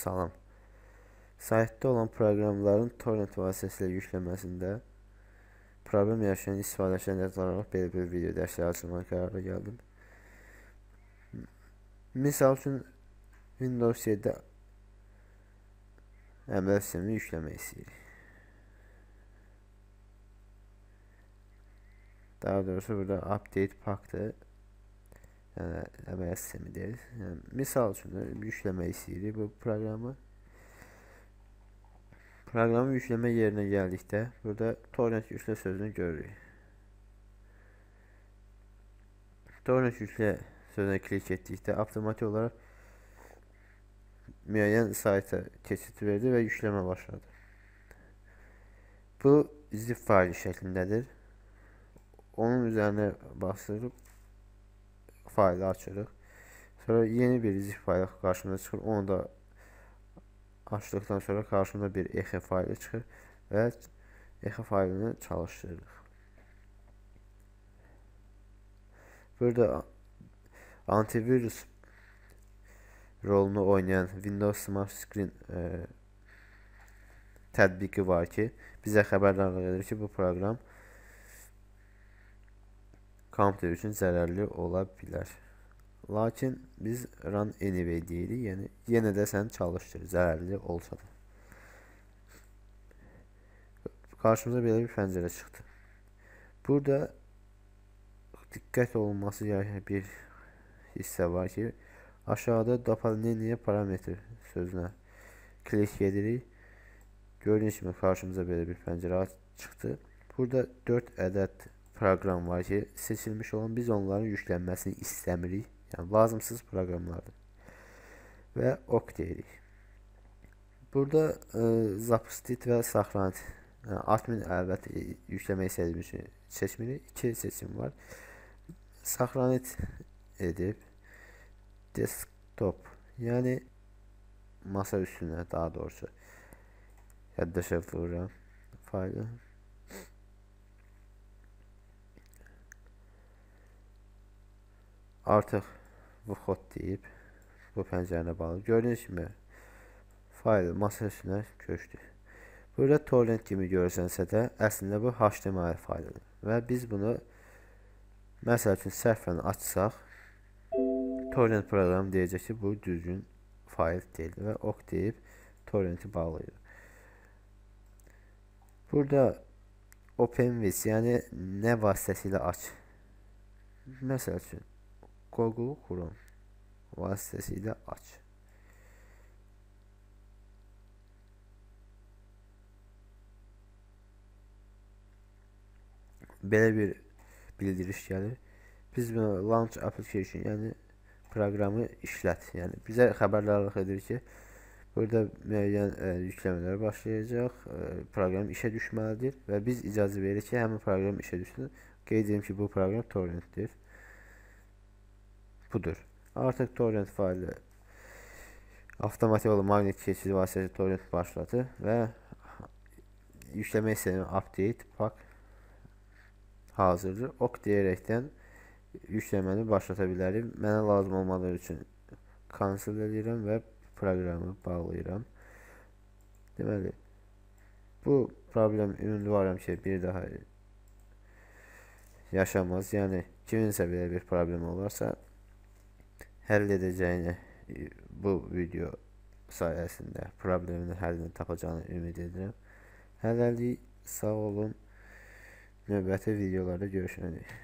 Salam. Saytda olan proqramların torrent vasitəsilə yüklənməsində problem yaşayan istifadəçilərə nəzərə alaraq belə bir video dərsləri açılmaq qərarına gəldim. Misal üçün Windows 7 əməliyyat sistemini yükləmək istəyirik. Daha doğrusu burada update pack'dır. Yəni əməliyyat sistemidir. Misal üçün yükləmək istəyirik bu proqramı. Proqramı yükləmə yerinə gəldikdə burada torrent yüklə sözünü görürük. Torrent yüklə sözünə klik etdikdə avtomatik olaraq müəyyən sayta keçid verdi və yükləmə başladı. Bu zip faylı şəklindədir. Onun üzərinə basırıq, faylı açırıq. Sonra yeni bir zip faylı qarşımıza çıxır. Onu da açdıqdan sonra karşımda bir exe faylı çıxır və exe faylını çalışdırırıq. Burada antivirus rolunu oynayan Windows Smart Screen tətbiqi var ki, bizə xəbərdarlıq edir ki, bu proqram kompüter üçün zərərli ola bilər. Lakin biz run anyway deyirik, yəni yenə də sən çalışdır, zərərli olsa da. Qarşımıza belə bir pəncərə çıxdı. Burada diqqət olunması gereken bir hissə var ki, aşağıda dopalineniya parametr sözünə klik edirik. Gördüyünüz kimi karşımıza belə bir pəncərə çıxdı. Burada 4 ədəd proqram var ki, seçilmiş olan, biz onların yüklənməsini istəmirik. Yəni lazımsız proqramlardır. Və OK deyirik. Burada zapustit və saxlanit. Yəni, admin əlbəttə yükləmək istədiyimiz üçün seçmirik. 2 seçim var. Saxlanit edib desktop, yəni masa üstünə, daha doğrusu yaddaşa vururam faylı. Artıq bu kod deyib bu pəncərəni bağlı. Gördüyünüz kimi fayl masa üstünə köçdü. Burada torrent kimi görsənsə də əslində bu HTML faylıdır və biz bunu məsəl üçün səhvən açsaq torrent proqramı deyəcək ki, bu düzgün fayl deyil və OK deyib torrenti bağlayırıq. Burada OpenVis, yəni nə vasitəsilə aç. Məsəl üçün Google Chrome vasitəsilə aç. Belə bir bildiriş gəlir. Biz bunu launch application, yəni proqramı işlət. Yəni bizə xəbərdarlıq edir ki, burada müəyyən yükləmələr başlayacaq, proqram işə düşməlidir və biz icazə veririk ki, həmin proqram işə düşsün. Qeyd edim ki, bu proqram torrentdir. Budur. Artıq torrent faylı avtomatik olaraq maqnit keçidi vasitəsilə torrent başladı və yükləmək istəyən update pack hazırdır. OK deyərəkdən yükləməni başlata bilərik. Mənə lazım olmadığı üçün cancel edirəm və proqramı bağlayıram. Deməli, bu problem ümidvaram ki, bir daha yaşamaz. Yəni, kiminsə belə bir problem olarsa həll edəcəyini, bu video sayəsində problemin həllini tapacağını ümid edirəm. Hələlik sağ olun. Növbəti videolarda görüşmək.